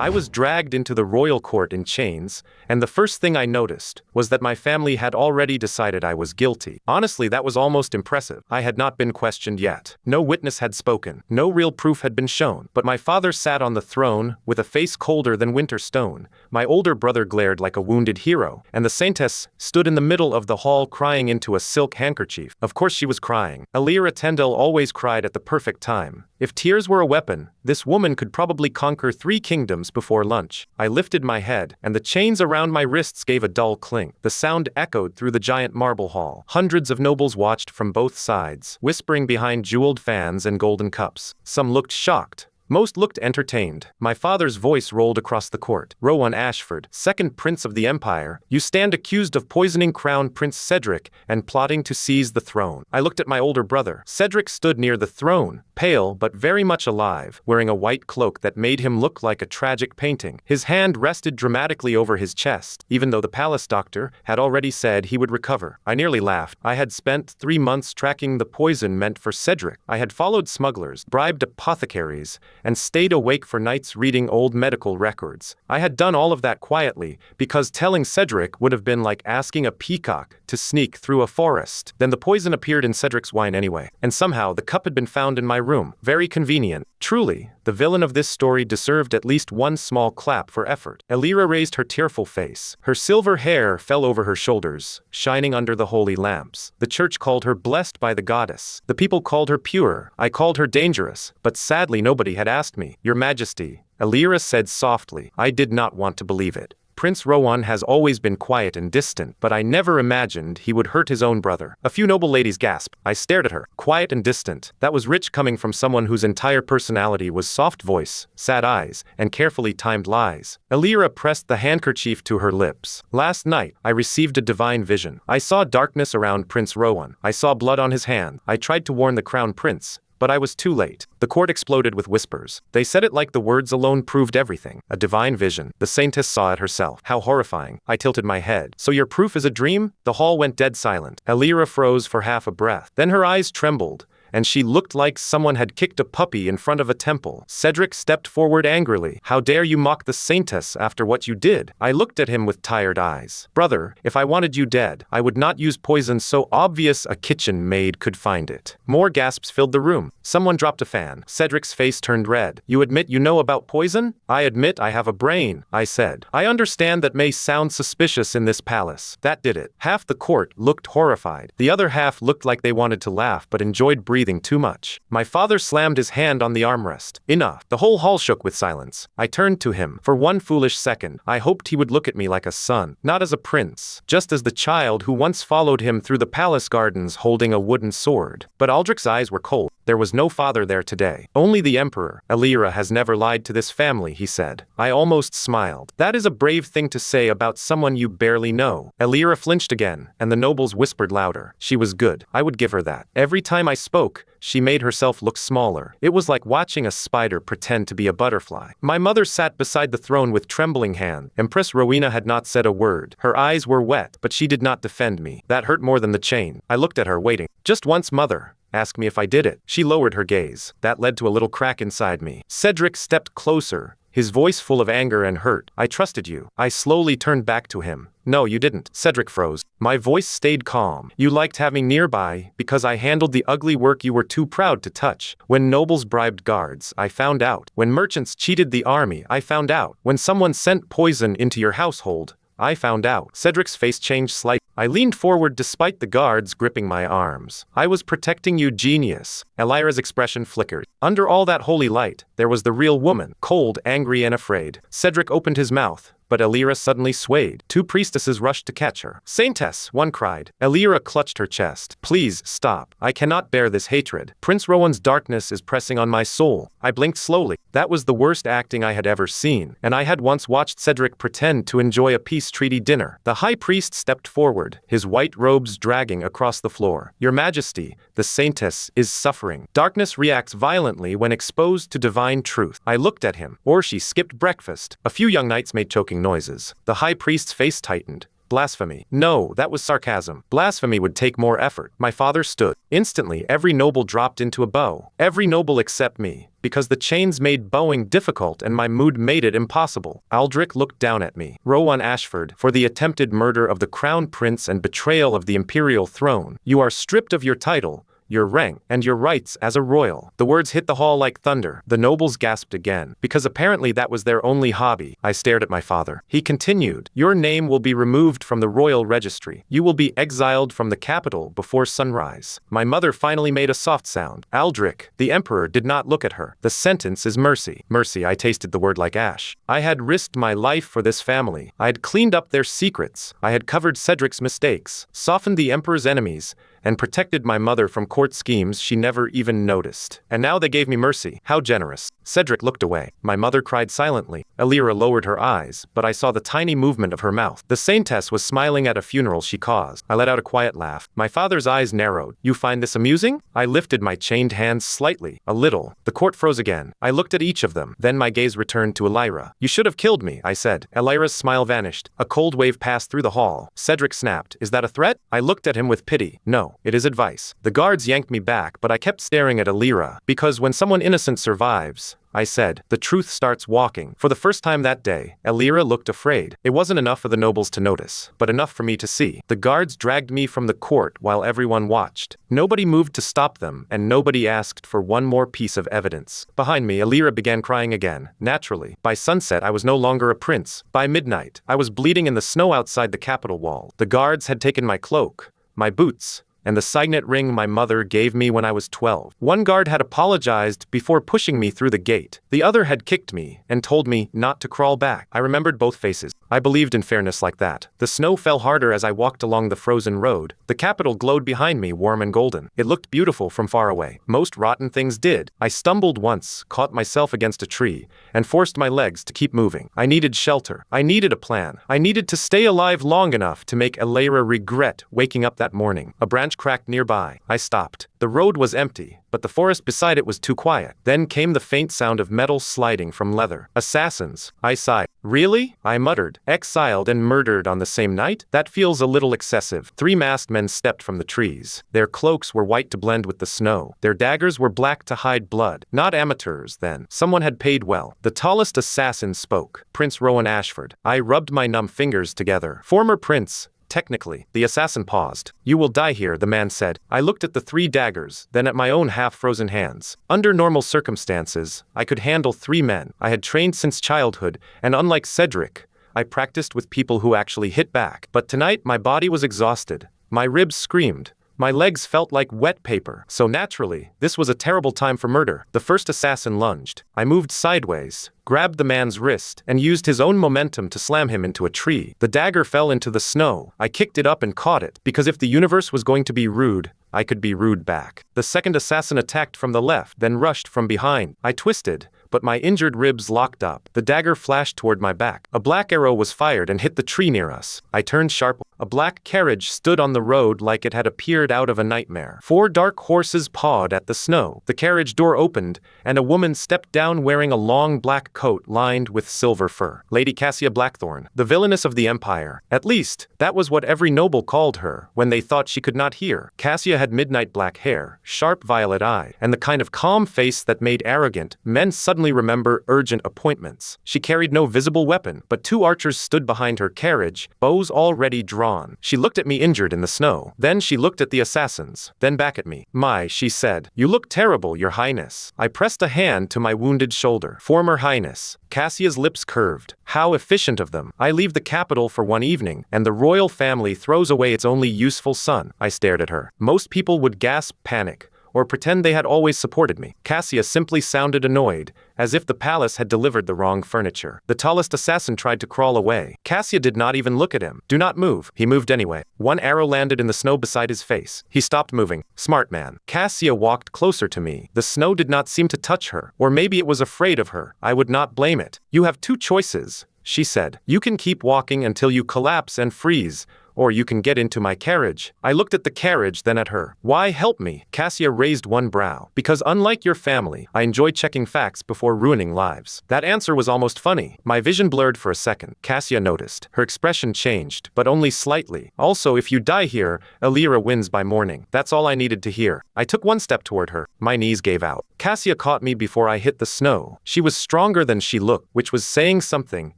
I was dragged into the royal court in chains, and the first thing I noticed was that my family had already decided I was guilty. Honestly, that was almost impressive. I had not been questioned yet. No witness had spoken. No real proof had been shown. But my father sat on the throne, with a face colder than winter stone. My older brother glared like a wounded hero, and the saintess stood in the middle of the hall crying into a silk handkerchief. Of course she was crying. Alira Tendel always cried at the perfect time. If tears were a weapon, this woman could probably conquer 3 kingdoms before lunch. I lifted my head, and the chains around my wrists gave a dull clink. The sound echoed through the giant marble hall. Hundreds of nobles watched from both sides, whispering behind jeweled fans and golden cups. Some looked shocked. Most looked entertained. My father's voice rolled across the court. Rowan Ashford, second prince of the empire, you stand accused of poisoning Crown Prince Cedric and plotting to seize the throne. I looked at my older brother. Cedric stood near the throne, pale but very much alive, wearing a white cloak that made him look like a tragic painting. His hand rested dramatically over his chest, even though the palace doctor had already said he would recover. I nearly laughed. I had spent 3 months tracking the poison meant for Cedric. I had followed smugglers, bribed apothecaries, and stayed awake for nights reading old medical records. I had done all of that quietly, because telling Cedric would have been like asking a peacock to sneak through a forest. Then the poison appeared in Cedric's wine anyway, and somehow the cup had been found in my room. Very convenient. Truly, the villain of this story deserved at least one small clap for effort. Alira raised her tearful face. Her silver hair fell over her shoulders, shining under the holy lamps. The church called her blessed by the goddess. The people called her pure. I called her dangerous, but sadly nobody had asked me. Your Majesty, Alira said softly. I did not want to believe it. Prince Rowan has always been quiet and distant, but I never imagined he would hurt his own brother. A few noble ladies gasped. I stared at her. Quiet and distant. That was rich coming from someone whose entire personality was soft voice, sad eyes, and carefully timed lies. Alira pressed the handkerchief to her lips. Last night, I received a divine vision. I saw darkness around Prince Rowan. I saw blood on his hand. I tried to warn the crown prince, but I was too late. The court exploded with whispers. They said it like the words alone proved everything. A divine vision. The saintess saw it herself. How horrifying. I tilted my head. So your proof is a dream? The hall went dead silent. Alira froze for half a breath. Then her eyes trembled, and she looked like someone had kicked a puppy in front of a temple. Cedric stepped forward angrily. How dare you mock the saintess after what you did? I looked at him with tired eyes. Brother, if I wanted you dead, I would not use poison so obvious a kitchen maid could find it. More gasps filled the room. Someone dropped a fan. Cedric's face turned red. You admit you know about poison? I admit I have a brain, I said. I understand that may sound suspicious in this palace. That did it. Half the court looked horrified. The other half looked like they wanted to laugh but enjoyed breathing too much. My father slammed his hand on the armrest. Enough. The whole hall shook with silence. I turned to him. For one foolish second, I hoped he would look at me like a son, not as a prince, just as the child who once followed him through the palace gardens holding a wooden sword. But Aldrich's eyes were cold. There was no father there today. Only the emperor. Alira has never lied to this family, he said. I almost smiled. That is a brave thing to say about someone you barely know. Alira flinched again, and the nobles whispered louder. She was good. I would give her that. Every time I spoke, she made herself look smaller. It was like watching a spider pretend to be a butterfly. My mother sat beside the throne with trembling hand. Empress Rowena had not said a word. Her eyes were wet, but she did not defend me. That hurt more than the chain. I looked at her, waiting. Just once, mother. Ask me if I did it. She lowered her gaze. That led to a little crack inside me. Cedric stepped closer, his voice full of anger and hurt. I trusted you. I slowly turned back to him. No, you didn't. Cedric froze. My voice stayed calm. You liked having nearby because I handled the ugly work you were too proud to touch. When nobles bribed guards, I found out. When merchants cheated the army, I found out. When someone sent poison into your household, I found out. Cedric's face changed slightly. I leaned forward despite the guards gripping my arms. I was protecting you, genius. Elira's expression flickered. Under all that holy light, there was the real woman, cold, angry, and afraid. Cedric opened his mouth, but Alira suddenly swayed. 2 priestesses rushed to catch her. Saintess, one cried. Alira clutched her chest. Please, stop. I cannot bear this hatred. Prince Rowan's darkness is pressing on my soul. I blinked slowly. That was the worst acting I had ever seen, and I had once watched Cedric pretend to enjoy a peace treaty dinner. The high priest stepped forward, his white robes dragging across the floor. Your Majesty, the saintess is suffering. Darkness reacts violently when exposed to divine truth. I looked at him. Or she skipped breakfast. A few young knights made choking noises. The high priest's face tightened. Blasphemy. No, that was sarcasm. Blasphemy would take more effort. My father stood. Instantly, every noble dropped into a bow. Every noble except me, because the chains made bowing difficult and my mood made it impossible. Aldrich looked down at me. Rowan Ashford, for the attempted murder of the crown prince and betrayal of the imperial throne, you are stripped of your title, your rank, and your rights as a royal. The words hit the hall like thunder. The nobles gasped again, because apparently that was their only hobby. I stared at my father. He continued, your name will be removed from the royal registry. You will be exiled from the capital before sunrise. My mother finally made a soft sound. Aldrich, the emperor, did not look at her. The sentence is mercy. Mercy, I tasted the word like ash. I had risked my life for this family. I had cleaned up their secrets. I had covered Cedric's mistakes, softened the emperor's enemies, and protected my mother from court schemes she never even noticed. And now they gave me mercy. How generous. Cedric looked away. My mother cried silently. Elira lowered her eyes, but I saw the tiny movement of her mouth. The saintess was smiling at a funeral she caused. I let out a quiet laugh. My father's eyes narrowed. You find this amusing? I lifted my chained hands slightly. A little. The court froze again. I looked at each of them. Then my gaze returned to Elira. You should have killed me, I said. Elira's smile vanished. A cold wave passed through the hall. Cedric snapped. Is that a threat? I looked at him with pity. No, it is advice. The guards yanked me back, but I kept staring at Elira, because when someone innocent survives, I said, the truth starts walking. For the first time that day, Elira looked afraid. It wasn't enough for the nobles to notice, but enough for me to see. The guards dragged me from the court while everyone watched. Nobody moved to stop them, and nobody asked for one more piece of evidence. Behind me, Elira began crying again. Naturally, by sunset I was no longer a prince. By midnight, I was bleeding in the snow outside the capital wall. The guards had taken my cloak, my boots, and the signet ring my mother gave me when I was 12. One guard had apologized before pushing me through the gate. The other had kicked me and told me not to crawl back. I remembered both faces. I believed in fairness like that. The snow fell harder as I walked along the frozen road. The capital glowed behind me, warm and golden. It looked beautiful from far away. Most rotten things did. I stumbled once, caught myself against a tree, and forced my legs to keep moving. I needed shelter. I needed a plan. I needed to stay alive long enough to make Elira regret waking up that morning. A branch cracked nearby. I stopped. The road was empty, but the forest beside it was too quiet. Then came the faint sound of metal sliding from leather. Assassins. I sighed. Really? I muttered. Exiled and murdered on the same night? That feels a little excessive. 3 masked men stepped from the trees. Their cloaks were white to blend with the snow. Their daggers were black to hide blood. Not amateurs, then. Someone had paid well. The tallest assassin spoke. Prince Rowan Ashford. I rubbed my numb fingers together. Former prince. Technically. The assassin paused. You will die here, the man said. I looked at the 3 daggers, then at my own half-frozen hands. Under normal circumstances, I could handle 3 men. I had trained since childhood, and unlike Cedric, I practiced with people who actually hit back. But tonight, my body was exhausted. My ribs screamed. My legs felt like wet paper. So naturally, this was a terrible time for murder. The first assassin lunged. I moved sideways, grabbed the man's wrist, and used his own momentum to slam him into a tree. The dagger fell into the snow. I kicked it up and caught it, because if the universe was going to be rude, I could be rude back. The second assassin attacked from the left, then rushed from behind. I twisted, but my injured ribs locked up. The dagger flashed toward my back. A black arrow was fired and hit the tree near us. I turned sharp. A black carriage stood on the road like it had appeared out of a nightmare. 4 dark horses pawed at the snow. The carriage door opened, and a woman stepped down wearing a long black coat lined with silver fur. Lady Cassia Blackthorn, the villainess of the empire. At least, that was what every noble called her when they thought she could not hear. Cassia had midnight black hair, sharp violet eye, and the kind of calm face that made arrogant men suddenly remember urgent appointments. She carried no visible weapon, but 2 archers stood behind her carriage, bows already drawn. She looked at me injured in the snow. Then she looked at the assassins. Then back at me. My, she said. You look terrible, your highness. I pressed a hand to my wounded shoulder. Former highness. Cassia's lips curved. How efficient of them. I leave the capital for one evening, and the royal family throws away its only useful son. I stared at her. Most people would gasp panic, or pretend they had always supported me. Cassia simply sounded annoyed, as if the palace had delivered the wrong furniture. The tallest assassin tried to crawl away. Cassia did not even look at him. Do not move. He moved anyway. 1 arrow landed in the snow beside his face. He stopped moving. Smart man. Cassia walked closer to me. The snow did not seem to touch her, or maybe it was afraid of her. I would not blame it. You have 2 choices, she said. You can keep walking until you collapse and freeze, or you can get into my carriage. I looked at the carriage, then at her. Why help me? Cassia raised one brow. Because unlike your family, I enjoy checking facts before ruining lives. That answer was almost funny. My vision blurred for a second. Cassia noticed. Her expression changed, but only slightly. Also, if you die here, Elira wins by morning. That's all I needed to hear. I took one step toward her. My knees gave out. Cassia caught me before I hit the snow. She was stronger than she looked, which was saying something,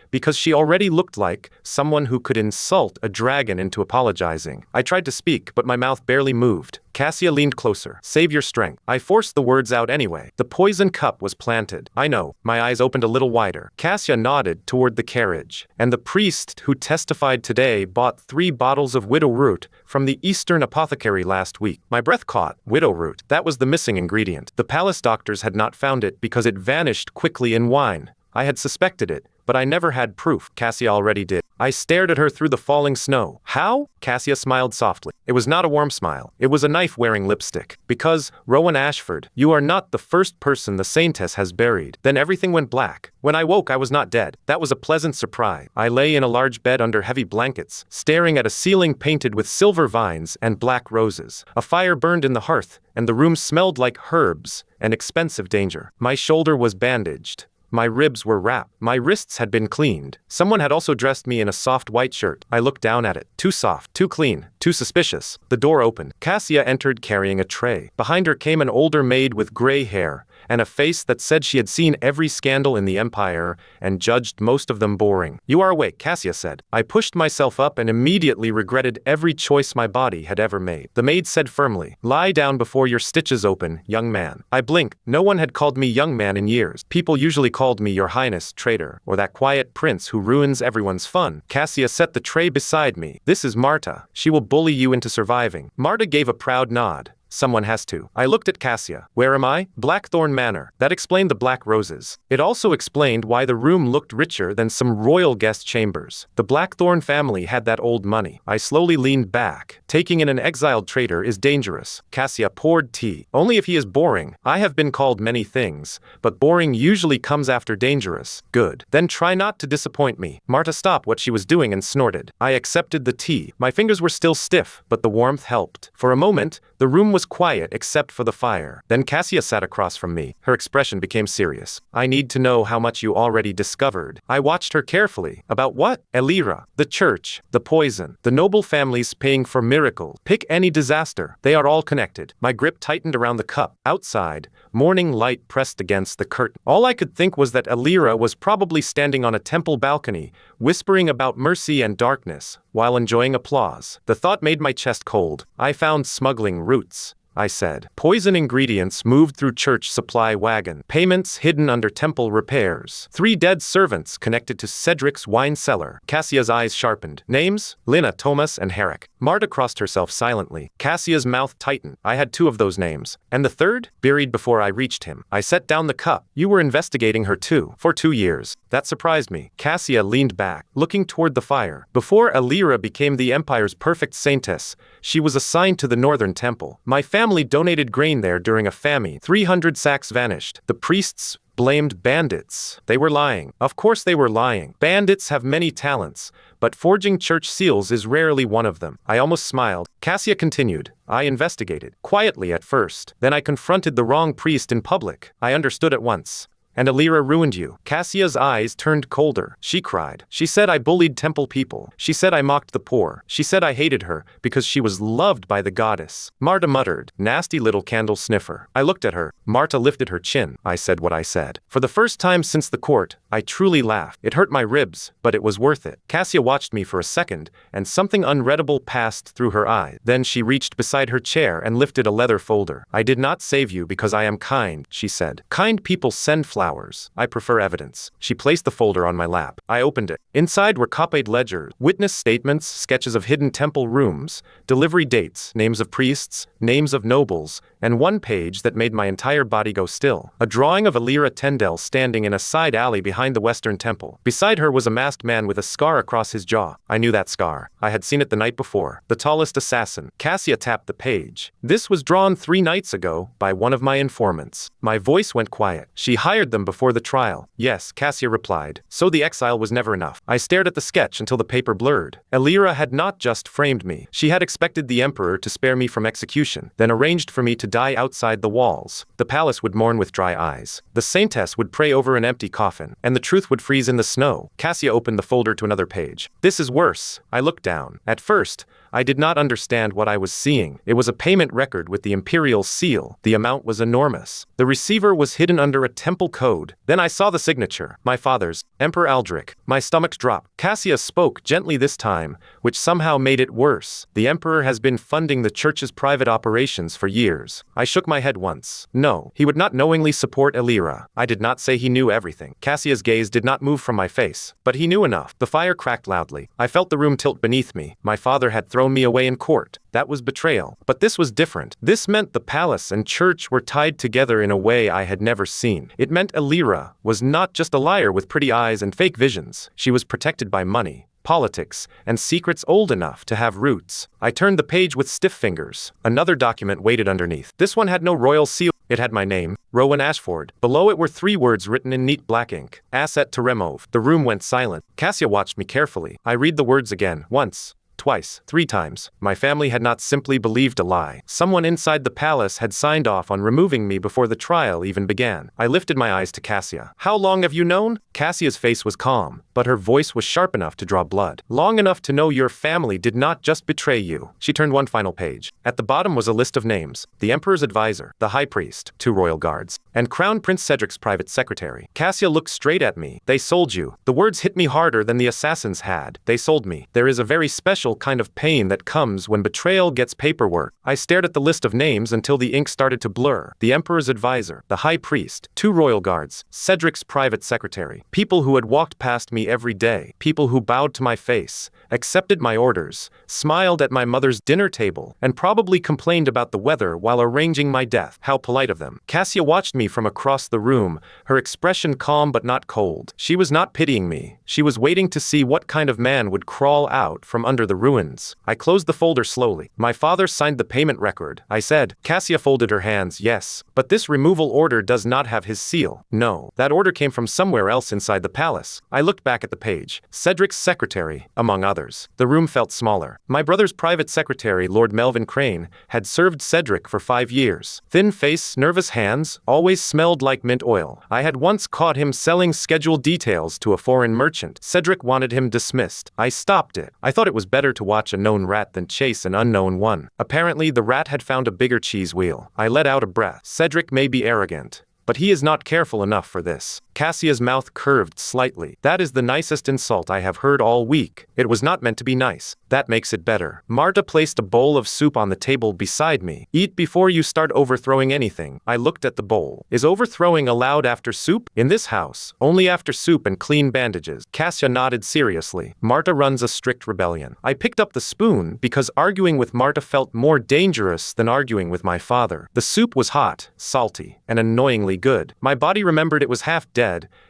because she already looked like someone who could insult a dragon into apologizing. I tried to speak, but my mouth barely moved. Cassia leaned closer. Save your strength. I forced the words out anyway. The poison cup was planted. I know. My eyes opened a little wider. Cassia nodded toward the carriage. And the priest who testified today bought 3 bottles of widow root from the Eastern apothecary last week. My breath caught. Widow root. That was the missing ingredient. The palace doctors had not found it because it vanished quickly in wine. I had suspected it, but I never had proof. Cassia already did. I stared at her through the falling snow. How? Cassia smiled softly. It was not a warm smile. It was a knife-wearing lipstick. Because, Rowan Ashford, you are not the first person the saintess has buried. Then everything went black. When I woke, I was not dead. That was a pleasant surprise. I lay in a large bed under heavy blankets, staring at a ceiling painted with silver vines and black roses. A fire burned in the hearth, and the room smelled like herbs and expensive danger. My shoulder was bandaged. My ribs were wrapped. My wrists had been cleaned. Someone had also dressed me in a soft white shirt. I looked down at it. Too soft, too clean, too suspicious. The door opened. Cassia entered carrying a tray. Behind her came an older maid with gray hair and a face that said she had seen every scandal in the empire and judged most of them boring. You are awake, Cassia said. I pushed myself up and immediately regretted every choice my body had ever made. The maid said firmly, lie down before your stitches open, young man. I blinked. No one had called me young man in years. People usually called me your highness, traitor, or that quiet prince who ruins everyone's fun. Cassia set the tray beside me. This is Marta. She will bully you into surviving. Marta gave a proud nod. Someone has to. I looked at Cassia. Where am I? Blackthorn Manor. That explained the black roses. It also explained why the room looked richer than some royal guest chambers. The Blackthorn family had that old money. I slowly leaned back. Taking in an exiled traitor is dangerous. Cassia poured tea. Only if he is boring. I have been called many things, but boring usually comes after dangerous. Good. Then try not to disappoint me. Marta stopped what she was doing and snorted. I accepted the tea. My fingers were still stiff, but the warmth helped. For a moment, the room was quiet except for the fire. Then Cassia sat across from me. Her expression became serious. I need to know how much you already discovered. I watched her carefully. About what? Elira, the church, the poison, the noble families paying for miracles. Pick any disaster. They are all connected. My grip tightened around the cup. Outside, morning light pressed against the curtain. All I could think was that Elira was probably standing on a temple balcony, whispering about mercy and darkness, while enjoying applause. The thought made my chest cold. I found smuggling routes, I said. Poison ingredients moved through church supply wagon. Payments hidden under temple repairs. 3 dead servants connected to Cedric's wine cellar. Cassia's eyes sharpened. Names? Lina, Thomas, and Herrick. Marta crossed herself silently. Cassia's mouth tightened. I had 2 of those names. And the third? Buried before I reached him. I set down the cup. You were investigating her too. For 2 years. That surprised me. Cassia leaned back, looking toward the fire. Before Elira became the Empire's perfect saintess, she was assigned to the Northern Temple. My family donated grain there during a famine. 300 sacks vanished. The priests blamed bandits. They were lying. Of course they were lying. Bandits have many talents, but forging church seals is rarely one of them. I almost smiled. Cassia continued. I investigated. Quietly at first. Then I confronted the wrong priest in public. I understood at once. And Elira ruined you. Cassia's eyes turned colder. She cried. She said I bullied temple people. She said I mocked the poor. She said I hated her because she was loved by the goddess. Marta muttered. Nasty little candle sniffer. I looked at her. Marta lifted her chin. I said what I said. For the first time since the court, I truly laughed. It hurt my ribs, but it was worth it. Cassia watched me for a second, and something unreadable passed through her eyes. Then she reached beside her chair and lifted a leather folder. I did not save you because I am kind, she said. Kind people send flowers. I prefer evidence. She placed the folder on my lap. I opened it. Inside were copied ledgers, witness statements, sketches of hidden temple rooms, delivery dates, names of priests, names of nobles, and one page that made my entire body go still. A drawing of Elira Tendel standing in a side alley behind the Western Temple. Beside her was a masked man with a scar across his jaw. I knew that scar. I had seen it the night before. The tallest assassin. Cassia tapped the page. This was drawn 3 nights ago by one of my informants. My voice went quiet. She hired destroyed them before the trial. Yes, Cassia replied. So the exile was never enough. I stared at the sketch until the paper blurred. Elira had not just framed me. She had expected the emperor to spare me from execution, then arranged for me to die outside the walls. The palace would mourn with dry eyes. The saintess would pray over an empty coffin, and the truth would freeze in the snow. Cassia opened the folder to another page. This is worse. I looked down. At first, I did not understand what I was seeing. It was a payment record with the imperial seal. The amount was enormous. The receiver was hidden under a temple code. Then I saw the signature. My father's, Emperor Aldrich. My stomach dropped. Cassia spoke gently this time, which somehow made it worse. The emperor has been funding the church's private operations for years. I shook my head once. No, he would not knowingly support Elira. I did not say he knew everything. Cassia's gaze did not move from my face, but he knew enough. The fire cracked loudly. I felt the room tilt beneath me. My father had thrown me away in court. That was betrayal. But this was different. This meant the palace and church were tied together in a way I had never seen. It meant Elira was not just a liar with pretty eyes and fake visions. She was protected by money, politics, and secrets old enough to have roots. I turned the page with stiff fingers. Another document waited underneath. This one had no royal seal. It had my name, Rowan Ashford. Below it were 3 words written in neat black ink. Asset to remove. The room went silent. Cassia watched me carefully. I read the words again, once, twice, 3 times. My family had not simply believed a lie. Someone inside the palace had signed off on removing me before the trial even began. I lifted my eyes to Cassia. How long have you known? Cassia's face was calm, but her voice was sharp enough to draw blood. Long enough to know your family did not just betray you. She turned one final page. At the bottom was a list of names. The emperor's advisor, the high priest, 2 royal guards, and Crown Prince Cedric's private secretary. Cassia looked straight at me. They sold you. The words hit me harder than the assassins had. They sold me. There is a very special kind of pain that comes when betrayal gets paperwork. I stared at the list of names until the ink started to blur. The emperor's advisor, the high priest, 2 royal guards, Cedric's private secretary. People who had walked past me every day. People who bowed to my face, accepted my orders, smiled at my mother's dinner table, and probably complained about the weather while arranging my death. How polite of them. Cassia watched me from across the room, her expression calm but not cold. She was not pitying me. She was waiting to see what kind of man would crawl out from under the ruins. I closed the folder slowly. My father signed the payment record, I said. Cassia folded her hands. Yes, but this removal order does not have his seal. No, that order came from somewhere else inside the palace. I looked back at the page. Cedric's secretary, among others. The room felt smaller. My brother's private secretary, Lord Melvin Crane, had served Cedric for 5 years. Thin face, nervous hands, always smelled like mint oil. I had once caught him selling scheduled details to a foreign merchant. Cedric wanted him dismissed. I stopped it. I thought it was better to watch a known rat than chase an unknown one. Apparently, the rat had found a bigger cheese wheel. I let out a breath. Cedric may be arrogant, but he is not careful enough for this. Cassia's mouth curved slightly. That is the nicest insult I have heard all week. It was not meant to be nice. That makes it better. Marta placed a bowl of soup on the table beside me. Eat before you start overthrowing anything. I looked at the bowl. Is overthrowing allowed after soup? In this house, only after soup and clean bandages. Cassia nodded seriously. Marta runs a strict rebellion. I picked up the spoon because arguing with Marta felt more dangerous than arguing with my father. The soup was hot, salty, and annoyingly good. My body remembered it was half dead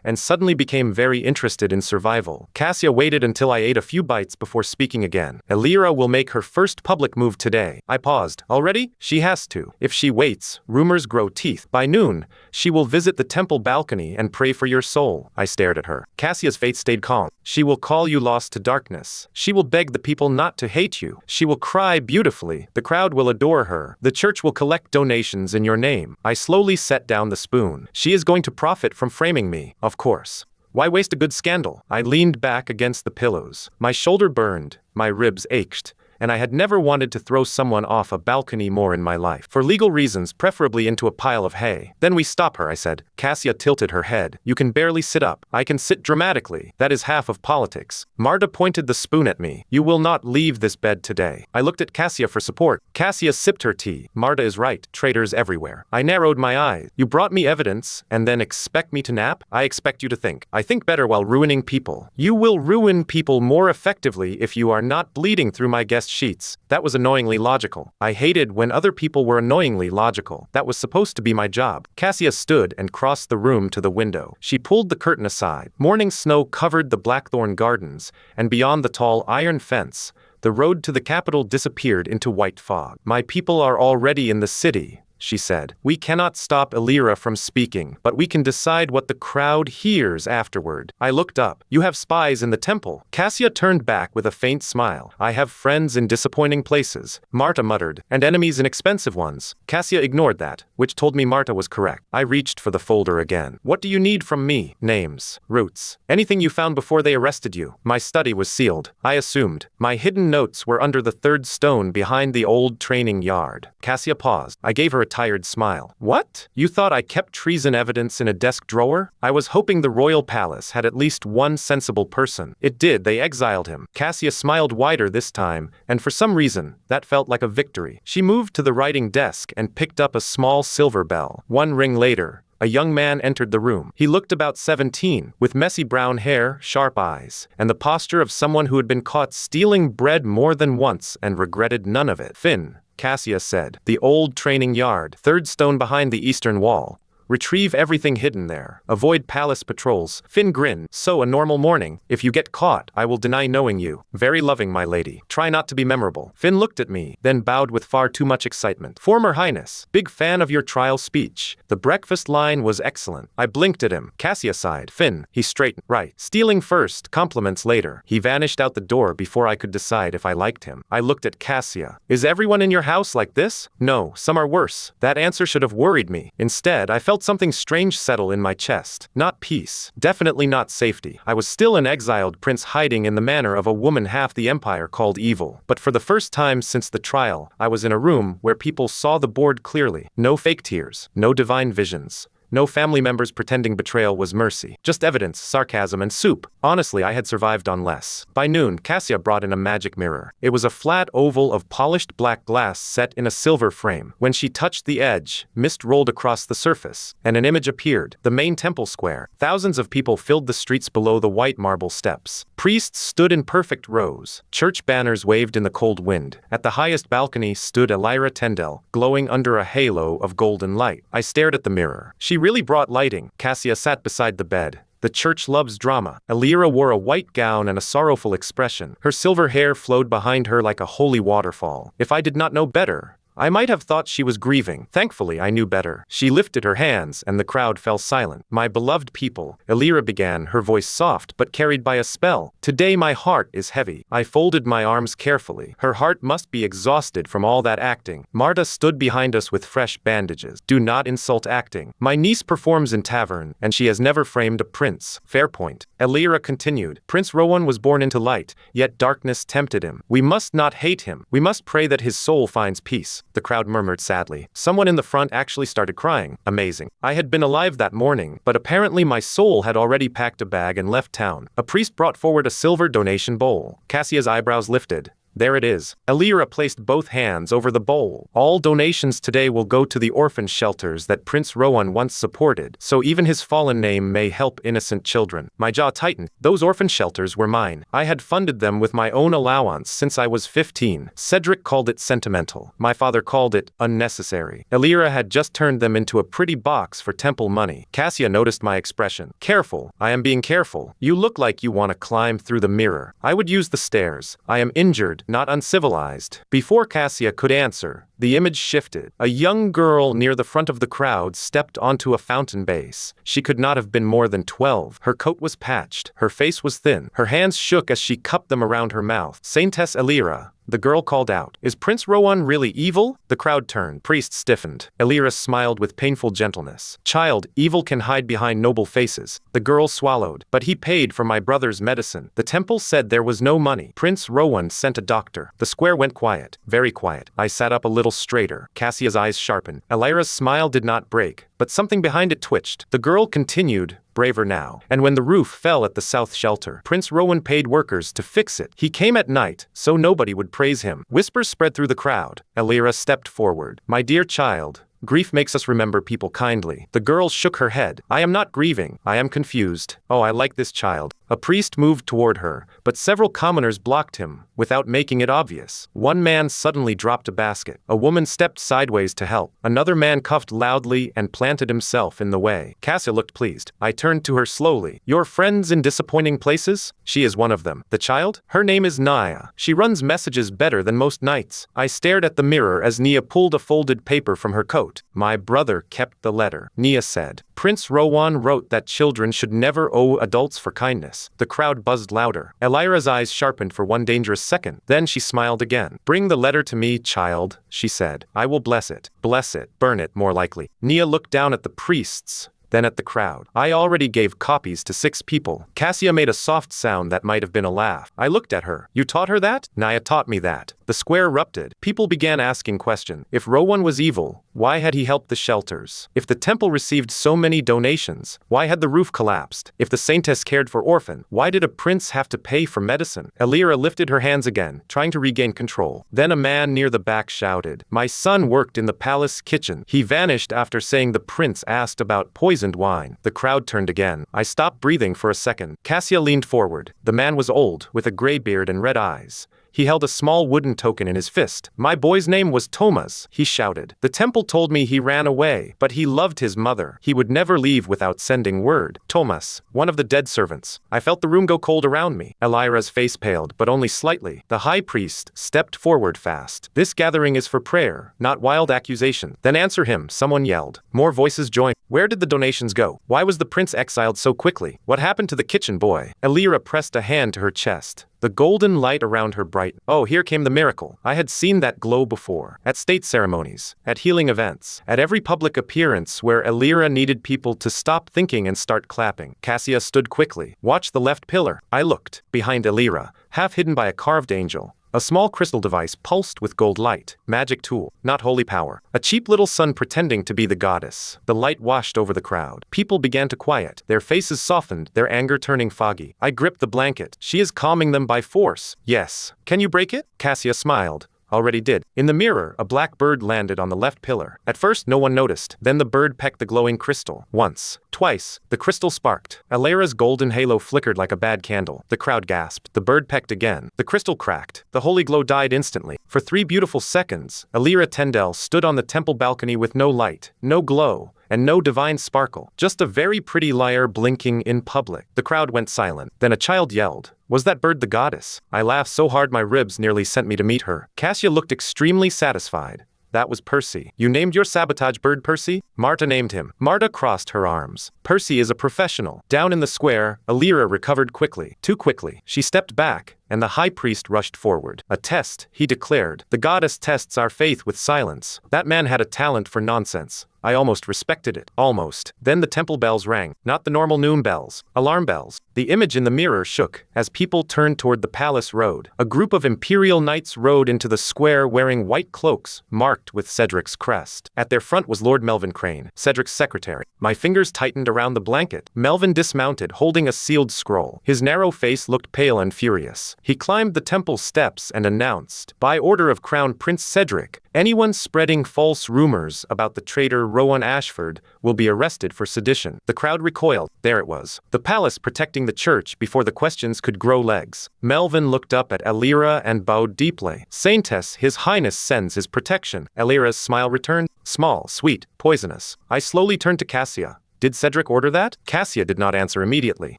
and suddenly became very interested in survival. Cassia waited until I ate a few bites before speaking again. Elira will make her first public move today. I paused. Already? She has to. If she waits, rumors grow teeth. By noon, she will visit the temple balcony and pray for your soul. I stared at her. Cassia's face stayed calm. She will call you lost to darkness. She will beg the people not to hate you. She will cry beautifully. The crowd will adore her. The church will collect donations in your name. I slowly set down the spoon. She is going to profit from framing me, of course. Why waste a good scandal? I leaned back against the pillows. My shoulder burned, my ribs ached, and I had never wanted to throw someone off a balcony more in my life. For legal reasons, preferably into a pile of hay. Then we stop her, I said. Cassia tilted her head. You can barely sit up. I can sit dramatically. That is half of politics. Marta pointed the spoon at me. You will not leave this bed today. I looked at Cassia for support. Cassia sipped her tea. Marta is right. Traitors everywhere. I narrowed my eyes. You brought me evidence and then expect me to nap? I expect you to think. I think better while ruining people. You will ruin people more effectively if you are not bleeding through my guest sheets. That was annoyingly logical. I hated when other people were annoyingly logical. That was supposed to be my job. Cassia stood and crossed the room to the window. She pulled the curtain aside. Morning snow covered the blackthorn gardens, and beyond the tall iron fence, the road to the capital disappeared into white fog. My people are already in the city, she said. We cannot stop Elira from speaking, but we can decide what the crowd hears afterward. I looked up. You have spies in the temple. Cassia turned back with a faint smile. I have friends in disappointing places, Marta muttered, and enemies in expensive ones. Cassia ignored that, which told me Marta was correct. I reached for the folder again. What do you need from me? Names. Roots. Anything you found before they arrested you. My study was sealed. I assumed. My hidden notes were under the third stone behind the old training yard. Cassia paused. I gave her a tired smile. What? You thought I kept treason evidence in a desk drawer? I was hoping the royal palace had at least one sensible person. It did. They exiled him. Cassia smiled wider this time, and for some reason, that felt like a victory. She moved to the writing desk and picked up a small silver bell. One ring later, a young man entered the room. He looked about 17, with messy brown hair, sharp eyes, and the posture of someone who had been caught stealing bread more than once and regretted none of it. Finn, Cassia said. The old training yard, third stone behind the eastern wall. Retrieve everything hidden there. Avoid palace patrols. Finn grinned. So a normal morning. If you get caught, I will deny knowing you. Very loving, my lady. Try not to be memorable. Finn looked at me, then bowed with far too much excitement. Former Highness, big fan of your trial speech. The breakfast line was excellent. I blinked at him. Cassia sighed. Finn, he straightened. Right. Stealing first, compliments later. He vanished out the door before I could decide if I liked him. I looked at Cassia. Is everyone in your house like this? No, some are worse. That answer should have worried me. Instead, I felt something strange settle in my chest. Not peace. Definitely not safety. I was still an exiled prince hiding in the manner of a woman half the empire called evil. But for the first time since the trial, I was in a room where people saw the board clearly. No fake tears. No divine visions. No family members pretending betrayal was mercy. Just evidence, sarcasm, and soup. Honestly, I had survived on less. By noon, Cassia brought in a magic mirror. It was a flat oval of polished black glass set in a silver frame. When she touched the edge, mist rolled across the surface, and an image appeared. The main temple square. Thousands of people filled the streets below the white marble steps. Priests stood in perfect rows. Church banners waved in the cold wind. At the highest balcony stood Elira Tendel, glowing under a halo of golden light. I stared at the mirror. She really brought lighting. Cassia sat beside the bed. The church loves drama. Elira wore a white gown and a sorrowful expression. Her silver hair flowed behind her like a holy waterfall. If I did not know better, I might have thought she was grieving. Thankfully, I knew better. She lifted her hands, and the crowd fell silent. My beloved people, Elira began, her voice soft but carried by a spell. Today my heart is heavy. I folded my arms carefully. Her heart must be exhausted from all that acting. Marta stood behind us with fresh bandages. Do not insult acting. My niece performs in tavern, and she has never framed a prince. Fair point. Elira continued. Prince Rowan was born into light, yet darkness tempted him. We must not hate him. We must pray that his soul finds peace. The crowd murmured sadly. Someone in the front actually started crying. Amazing. I had been alive that morning, but apparently my soul had already packed a bag and left town. A priest brought forward a silver donation bowl. Cassia's eyebrows lifted. There it is. Elira placed both hands over the bowl. All donations today will go to the orphan shelters that Prince Rowan once supported, so even his fallen name may help innocent children. My jaw tightened. Those orphan shelters were mine. I had funded them with my own allowance since I was 15. Cedric called it sentimental. My father called it unnecessary. Elira had just turned them into a pretty box for temple money. Cassia noticed my expression. Careful. I am being careful. You look like you want to climb through the mirror. I would use the stairs. I am injured, not uncivilized. Before Cassia could answer, the image shifted. A young girl near the front of the crowd stepped onto a fountain base. She could not have been more than 12. Her coat was patched. Her face was thin. Her hands shook as she cupped them around her mouth. Saintess Elira. The girl called out. Is Prince Rowan really evil? The crowd turned. Priest stiffened. Elira smiled with painful gentleness. Child, evil can hide behind noble faces. The girl swallowed. But he paid for my brother's medicine. The temple said there was no money. Prince Rowan sent a doctor. The square went quiet. Very quiet. I sat up a little straighter. Cassia's eyes sharpened. Elira's smile did not break, but something behind it twitched. The girl continued, braver now. And when the roof fell at the south shelter, Prince Rowan paid workers to fix it. He came at night, so nobody would praise him. Whispers spread through the crowd. Elira stepped forward. My dear child, grief makes us remember people kindly. The girl shook her head. I am not grieving. I am confused. Oh, I like this child. A priest moved toward her, but several commoners blocked him, without making it obvious. One man suddenly dropped a basket. A woman stepped sideways to help. Another man coughed loudly and planted himself in the way. Cassia looked pleased. I turned to her slowly. Your friends in disappointing places? She is one of them. The child? Her name is Naya. She runs messages better than most knights. I stared at the mirror as Nia pulled a folded paper from her coat. My brother kept the letter, Nia said. Prince Rowan wrote that children should never owe adults for kindness. The crowd buzzed louder. Elira's eyes sharpened for one dangerous second. Then she smiled again. Bring the letter to me, child, she said. I will bless it. Bless it. Burn it, more likely. Nia looked down at the priests, then at the crowd. I already gave copies to 6 people. Cassia made a soft sound that might have been a laugh. I looked at her. You taught her that? Naya taught me that. The square erupted. People began asking questions. If Rowan was evil, why had he helped the shelters? If the temple received so many donations, why had the roof collapsed? If the saintess cared for orphan, why did a prince have to pay for medicine? Elira lifted her hands again, trying to regain control. Then a man near the back shouted, my son worked in the palace kitchen. He vanished after saying the prince asked about poisoned wine. The crowd turned again. I stopped breathing for a second. Cassia leaned forward. The man was old, with a gray beard and red eyes. He held a small wooden token in his fist. My boy's name was Thomas, he shouted. The temple told me he ran away, but he loved his mother. He would never leave without sending word. Thomas, one of the dead servants. I felt the room go cold around me. Elira's face paled, but only slightly. The high priest stepped forward fast. This gathering is for prayer, not wild accusation. Then answer him, someone yelled. More voices joined. Where did the donations go? Why was the prince exiled so quickly? What happened to the kitchen boy? Elira pressed a hand to her chest. The golden light around her brightened. Oh, here came the miracle. I had seen that glow before. At state ceremonies, at healing events, at every public appearance where Elira needed people to stop thinking and start clapping. Cassia stood quickly. Watch the left pillar. I looked. Behind Elira, half hidden by a carved angel, a small crystal device pulsed with gold light. Magic tool, not holy power. A cheap little sun pretending to be the goddess. The light washed over the crowd. People began to quiet. Their faces softened, their anger turning foggy. I gripped the blanket. She is calming them by force. Yes. Can you break it? Cassia smiled. Already did. In the mirror, a black bird landed on the left pillar. At first, no one noticed. Then the bird pecked the glowing crystal. Once. Twice. The crystal sparked. Elira's golden halo flickered like a bad candle. The crowd gasped. The bird pecked again. The crystal cracked. The holy glow died instantly. For 3 beautiful seconds, Elira Tendel stood on the temple balcony with no light, no glow, and no divine sparkle. Just a very pretty lyre blinking in public. The crowd went silent. Then a child yelled, was that bird the goddess? I laughed so hard my ribs nearly sent me to meet her. Cassia looked extremely satisfied. That was Percy. You named your sabotage bird Percy? Marta named him. Marta crossed her arms. Percy is a professional. Down in the square, Elira recovered quickly. Too quickly. She stepped back, and the high priest rushed forward. A test, he declared. The goddess tests our faith with silence. That man had a talent for nonsense. I almost respected it. Almost. Then the temple bells rang. Not the normal noon bells. Alarm bells. The image in the mirror shook as people turned toward the palace road. A group of imperial knights rode into the square wearing white cloaks, marked with Cedric's crest. At their front was Lord Melvin Crane, Cedric's secretary. My fingers tightened around the blanket. Melvin dismounted, holding a sealed scroll. His narrow face looked pale and furious. He climbed the temple steps and announced, by order of Crown Prince Cedric, anyone spreading false rumors about the traitor Rowan Ashford will be arrested for sedition. The crowd recoiled. There it was. The palace protecting the church before the questions could grow legs. Melvin looked up at Elira and bowed deeply. Saintess, His Highness sends his protection. Elira's smile returned. Small, sweet, poisonous. I slowly turned to Cassia. Did Cedric order that? Cassia did not answer immediately.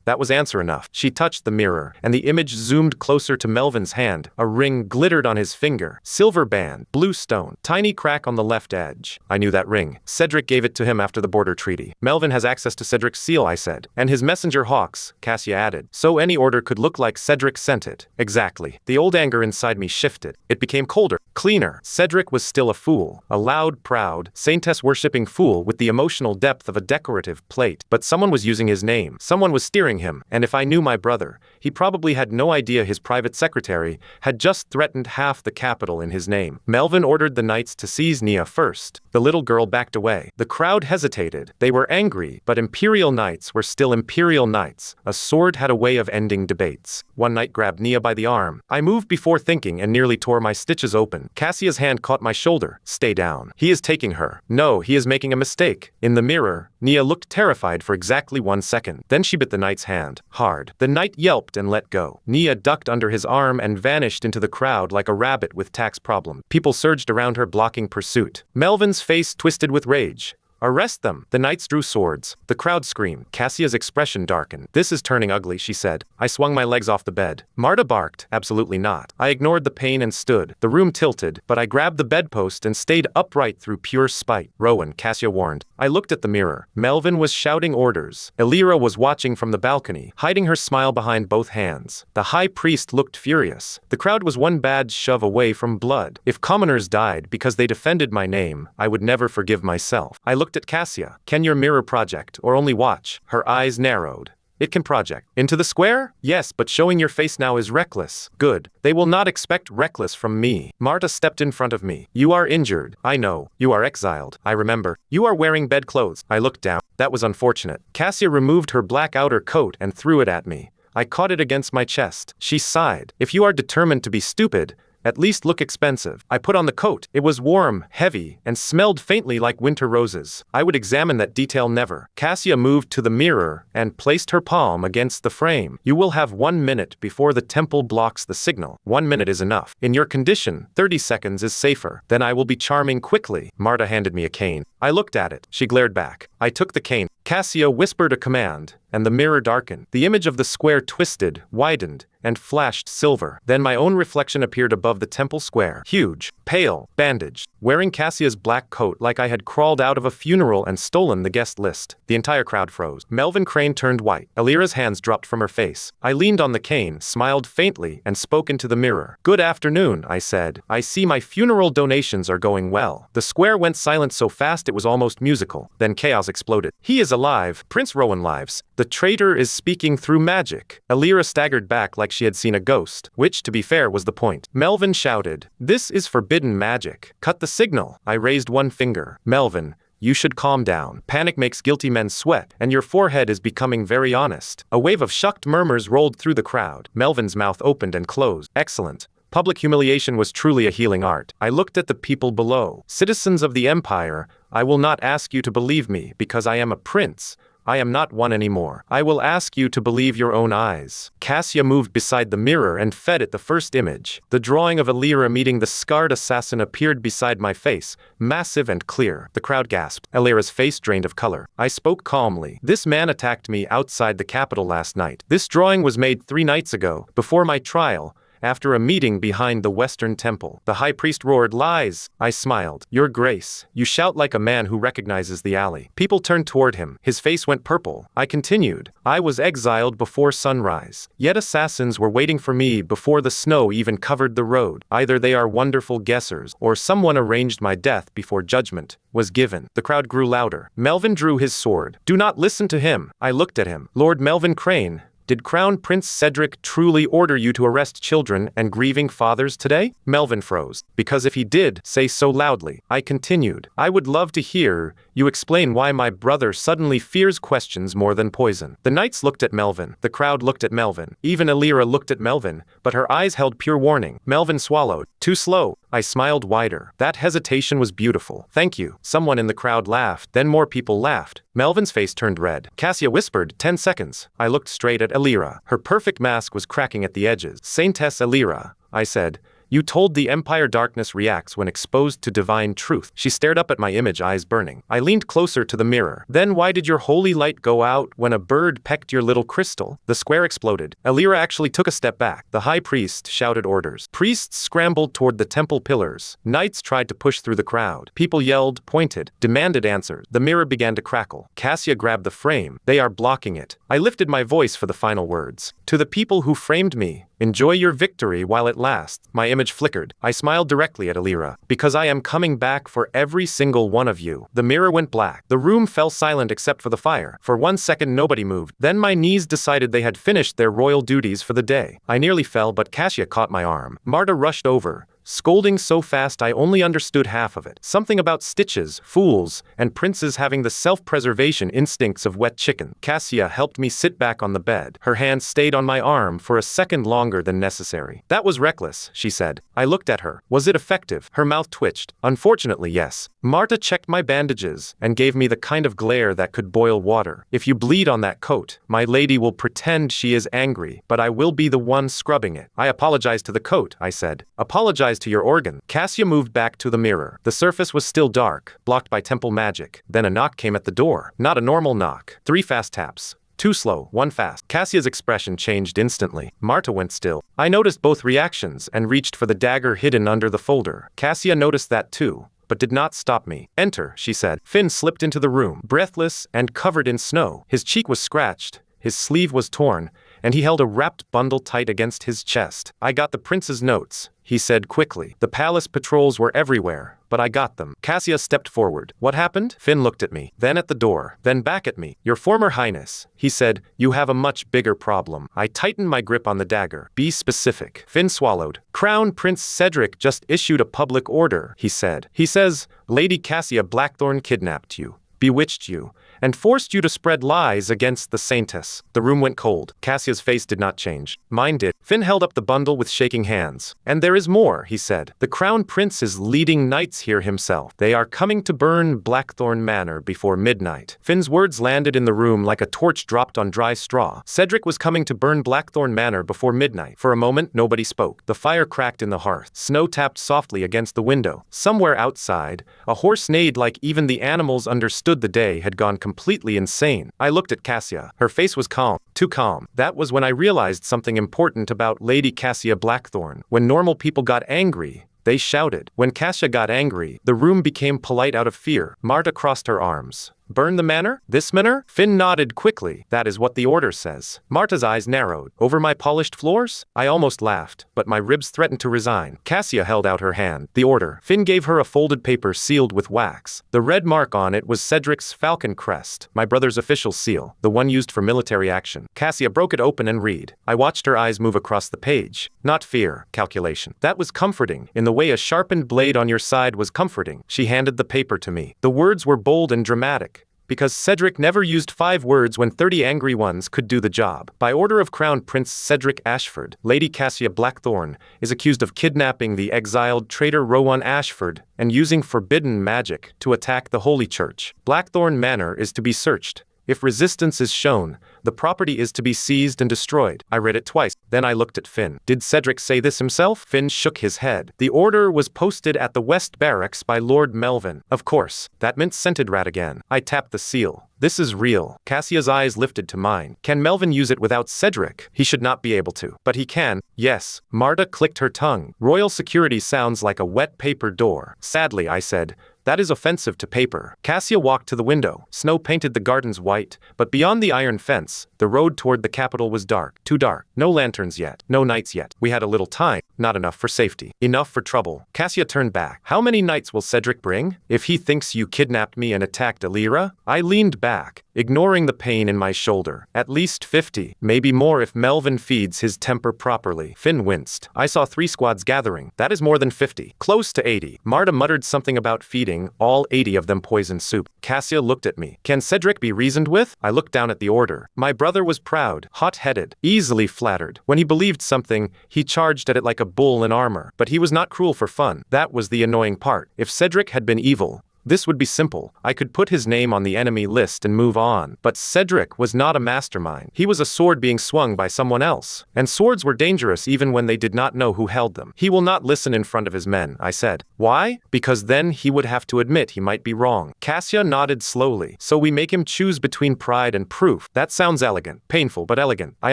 That was answer enough. She touched the mirror, and the image zoomed closer to Melvin's hand. A ring glittered on his finger. Silver band, blue stone, tiny crack on the left edge. I knew that ring. Cedric gave it to him after the border treaty. Melvin has access to Cedric's seal, I said. And his messenger hawks, Cassia added. So any order could look like Cedric sent it. Exactly. The old anger inside me shifted. It became colder, cleaner. Cedric was still a fool. A loud, proud, saintess-worshipping fool with the emotional depth of a decorative plate. But someone was using his name. Someone was steering him. And if I knew my brother, he probably had no idea his private secretary had just threatened half the capital in his name. Melvin ordered the knights to seize Nia first. The little girl backed away. The crowd hesitated. They were angry, but imperial knights were still imperial knights. A sword had a way of ending debates. One knight grabbed Nia by the arm. I moved before thinking and nearly tore my stitches open. Cassia's hand caught my shoulder. Stay down. He is taking her. No, he is making a mistake. In the mirror, Nia looked looked terrified for exactly 1 second. Then she bit the knight's hand, hard. The knight yelped and let go. Nia ducked under his arm and vanished into the crowd like a rabbit with tax problem. People surged around her, blocking pursuit. Melvin's face twisted with rage. Arrest them! The knights drew swords. The crowd screamed. Cassia's expression darkened. This is turning ugly, she said. I swung my legs off the bed. Marta barked. Absolutely not. I ignored the pain and stood. The room tilted, but I grabbed the bedpost and stayed upright through pure spite. Rowan, Cassia warned. I looked at the mirror. Melvin was shouting orders. Elira was watching from the balcony, hiding her smile behind both hands. The high priest looked furious. The crowd was one bad shove away from blood. If commoners died because they defended my name, I would never forgive myself. I looked at Cassia. Can your mirror project, or only watch? Her eyes narrowed. It can project. Into the square? Yes, but showing your face now is reckless. Good. They will not expect reckless from me. Marta stepped in front of me. You are injured. I know. You are exiled. I remember. You are wearing bedclothes. I looked down. That was unfortunate. Cassia removed her black outer coat and threw it at me. I caught it against my chest. She sighed. If you are determined to be stupid, at least look expensive. I put on the coat. It was warm, heavy, and smelled faintly like winter roses. I would examine that detail never. Cassia moved to the mirror and placed her palm against the frame. You will have 1 minute before the temple blocks the signal. 1 minute is enough. In your condition, 30 seconds is safer. Then I will be charming quickly. Marta handed me a cane. I looked at it. She glared back. I took the cane. Cassia whispered a command, and the mirror darkened. The image of the square twisted, widened, and flashed silver. Then my own reflection appeared above the temple square. Huge, pale, bandaged, wearing Cassia's black coat like I had crawled out of a funeral and stolen the guest list. The entire crowd froze. Melvin Crane turned white. Elira's hands dropped from her face. I leaned on the cane, smiled faintly, and spoke into the mirror. Good afternoon, I said. I see my funeral donations are going well. The square went silent so fast it was almost musical. Then chaos exploded. He is alive. Prince Rowan lives. The traitor is speaking through magic. Elira staggered back like she had seen a ghost, which, to be fair, was the point. Melvin shouted, "This is forbidden magic. Cut the signal." I raised one finger. Melvin, you should calm down. Panic makes guilty men sweat, and your forehead is becoming very honest. A wave of shocked murmurs rolled through the crowd. Melvin's mouth opened and closed. Excellent. Public humiliation was truly a healing art. I looked at the people below. Citizens of the Empire, I will not ask you to believe me because I am a prince. I am not one anymore. I will ask you to believe your own eyes. Cassia moved beside the mirror and fed it the first image. The drawing of Elira meeting the scarred assassin appeared beside my face, massive and clear. The crowd gasped. Elira's face drained of color. I spoke calmly. This man attacked me outside the capital last night. This drawing was made 3 nights ago, before my trial, after a meeting behind the Western Temple. The high priest roared, "Lies!" I smiled. "Your Grace, you shout like a man who recognizes the alley." People turned toward him. His face went purple. I continued. I was exiled before sunrise. Yet assassins were waiting for me before the snow even covered the road. Either they are wonderful guessers, or someone arranged my death before judgment was given. The crowd grew louder. Melvin drew his sword. Do not listen to him. I looked at him. Lord Melvin Crane, did Crown Prince Cedric truly order you to arrest children and grieving fathers today? Melvin froze. Because if he did, say so loudly. I continued. I would love to hear you explain why my brother suddenly fears questions more than poison. The knights looked at Melvin. The crowd looked at Melvin. Even Elira looked at Melvin, but her eyes held pure warning. Melvin swallowed. Too slow. I smiled wider. That hesitation was beautiful. Thank you. Someone in the crowd laughed. Then more people laughed. Melvin's face turned red. Cassia whispered, 10 seconds. I looked straight at Elira. Her perfect mask was cracking at the edges. Saintess Elira, I said. You told the Empire darkness reacts when exposed to divine truth. She stared up at my image, eyes burning. I leaned closer to the mirror. Then why did your holy light go out when a bird pecked your little crystal? The square exploded. Elira actually took a step back. The high priest shouted orders. Priests scrambled toward the temple pillars. Knights tried to push through the crowd. People yelled, pointed, demanded answers. The mirror began to crackle. Cassia grabbed the frame. They are blocking it. I lifted my voice for the final words. To the people who framed me, enjoy your victory while it lasts. My image flickered. I smiled directly at Elira. Because I am coming back for every single one of you. The mirror went black. The room fell silent except for the fire. For 1 second nobody moved. Then my knees decided they had finished their royal duties for the day. I nearly fell, but Cassia caught my arm. Marta rushed over, scolding so fast I only understood half of it. Something about stitches, fools, and princes having the self-preservation instincts of wet chicken. Cassia helped me sit back on the bed. Her hand stayed on my arm for a second longer than necessary. That was reckless, she said. I looked at her. Was it effective? Her mouth twitched. Unfortunately, yes. Marta checked my bandages and gave me the kind of glare that could boil water. If you bleed on that coat, my lady will pretend she is angry, but I will be the one scrubbing it. I apologize to the coat, I said. Apologize to your organ. Cassia moved back to the mirror. The surface was still dark, blocked by temple magic. Then a knock came at the door. Not a normal knock. 3 fast taps. 2 slow, 1 fast. Cassia's expression changed instantly. Marta went still. I noticed both reactions and reached for the dagger hidden under the folder. Cassia noticed that too, but did not stop me. Enter, she said. Finn slipped into the room, breathless and covered in snow. His cheek was scratched, his sleeve was torn, and he held a wrapped bundle tight against his chest. I got the prince's notes, he said quickly. The palace patrols were everywhere, but I got them. Cassia stepped forward. What happened? Finn looked at me, then at the door, then back at me. Your former highness, he said, you have a much bigger problem. I tightened my grip on the dagger. Be specific. Finn swallowed. Crown Prince Cedric just issued a public order, he said. He says, Lady Cassia Blackthorn kidnapped you, bewitched you, and forced you to spread lies against the saintess. The room went cold. Cassia's face did not change. Mine did. Finn held up the bundle with shaking hands. And there is more, he said. The crown prince is leading knights here himself. They are coming to burn Blackthorn Manor before midnight. Finn's words landed in the room like a torch dropped on dry straw. Cedric was coming to burn Blackthorn Manor before midnight. For a moment, nobody spoke. The fire cracked in the hearth. Snow tapped softly against the window. Somewhere outside, a horse neighed like even the animals understood the day had gone completely insane. I looked at Cassia. Her face was calm, too calm. That was when I realized something important about Lady Cassia Blackthorn. When normal people got angry, they shouted. When Cassia got angry, the room became polite out of fear. Marta crossed her arms. Burn the manor? This manor? Finn nodded quickly. That is what the order says. Marta's eyes narrowed. Over my polished floors? I almost laughed, but my ribs threatened to resign. Cassia held out her hand. The order. Finn gave her a folded paper sealed with wax. The red mark on it was Cedric's falcon crest, my brother's official seal, the one used for military action. Cassia broke it open and read. I watched her eyes move across the page. Not fear, calculation. That was comforting, in the way a sharpened blade on your side was comforting. She handed the paper to me. The words were bold and dramatic, because Cedric never used 5 words when 30 angry ones could do the job. By order of Crown Prince Cedric Ashford, Lady Cassia Blackthorn is accused of kidnapping the exiled traitor Rowan Ashford and using forbidden magic to attack the Holy Church. Blackthorn Manor is to be searched. If resistance is shown, the property is to be seized and destroyed. I read it twice. Then I looked at Finn. Did Cedric say this himself? Finn shook his head. The order was posted at the West Barracks by Lord Melvin. Of course. That meant scented rat again. I tapped the seal. This is real. Cassia's eyes lifted to mine. Can Melvin use it without Cedric? He should not be able to. But he can. Yes. Marta clicked her tongue. Royal security sounds like a wet paper door. Sadly, I said. That is offensive to paper. Cassia walked to the window. Snow painted the gardens white, but beyond the iron fence, the road toward the capital was dark. Too dark. No lanterns yet. No knights yet. We had a little time. Not enough for safety. Enough for trouble. Cassia turned back. How many knights will Cedric bring? If he thinks you kidnapped me and attacked Alira? I leaned back, ignoring the pain in my shoulder. At least 50. Maybe more if Melvin feeds his temper properly. Finn winced. I saw 3 squads gathering. That is more than 50. Close to 80. Marta muttered something about feeding all 80 of them poison soup. Cassia looked at me. Can Cedric be reasoned with? I looked down at the order. My brother was proud, hot-headed, easily flattered. When he believed something, he charged at it like a bull in armor. But he was not cruel for fun. That was the annoying part. If Cedric had been evil, this would be simple. I could put his name on the enemy list and move on. But Cedric was not a mastermind. He was a sword being swung by someone else. And swords were dangerous even when they did not know who held them. He will not listen in front of his men, I said. Why? Because then he would have to admit he might be wrong. Cassia nodded slowly. So we make him choose between pride and proof. That sounds elegant. Painful, but elegant. I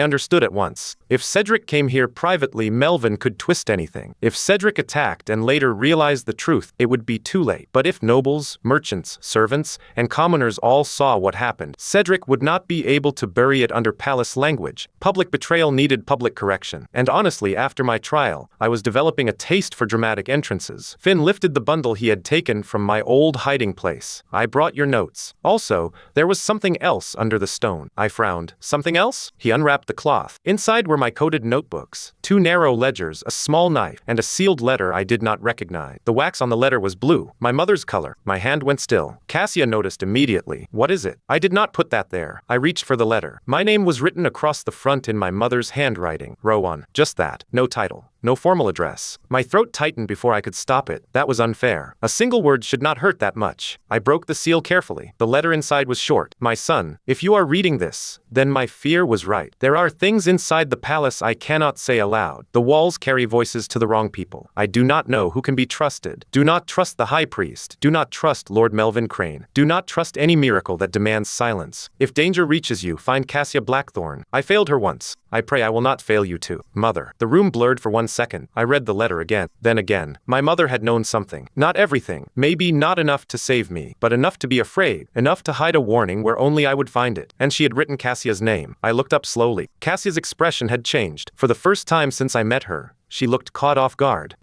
understood at once. If Cedric came here privately, Melvin could twist anything. If Cedric attacked and later realized the truth, it would be too late. But if nobles nobles, merchants, servants, and commoners all saw what happened. Cedric would not be able to bury it under palace language. Public betrayal needed public correction. And honestly, after my trial, I was developing a taste for dramatic entrances. Finn lifted the bundle he had taken from my old hiding place. I brought your notes. Also, there was something else under the stone. I frowned. Something else? He unwrapped the cloth. Inside were my coded notebooks, 2 narrow ledgers, a small knife, and a sealed letter I did not recognize. The wax on the letter was blue, my mother's color. My hand went still. Cassia noticed immediately. What is it? I did not put that there. I reached for the letter. My name was written across the front in my mother's handwriting. Rowan. Just that. No title. No formal address. My throat tightened before I could stop it. That was unfair. A single word should not hurt that much. I broke the seal carefully. The letter inside was short. My son, if you are reading this, then my fear was right. There are things inside the palace I cannot say aloud. The walls carry voices to the wrong people. I do not know who can be trusted. Do not trust the high priest. Do not trust Lord Melvin Crane. Do not trust any miracle that demands silence. If danger reaches you, find Cassia Blackthorn. I failed her once. I pray I will not fail you too. Mother. The room blurred for 1 second. I read the letter again. Then again. My mother had known something. Not everything. Maybe not enough to save me, but enough to be afraid. Enough to hide a warning where only I would find it. And she had written Cassia's name. I looked up slowly. Cassia's expression had changed. For the first time since I met her, she looked caught off guard.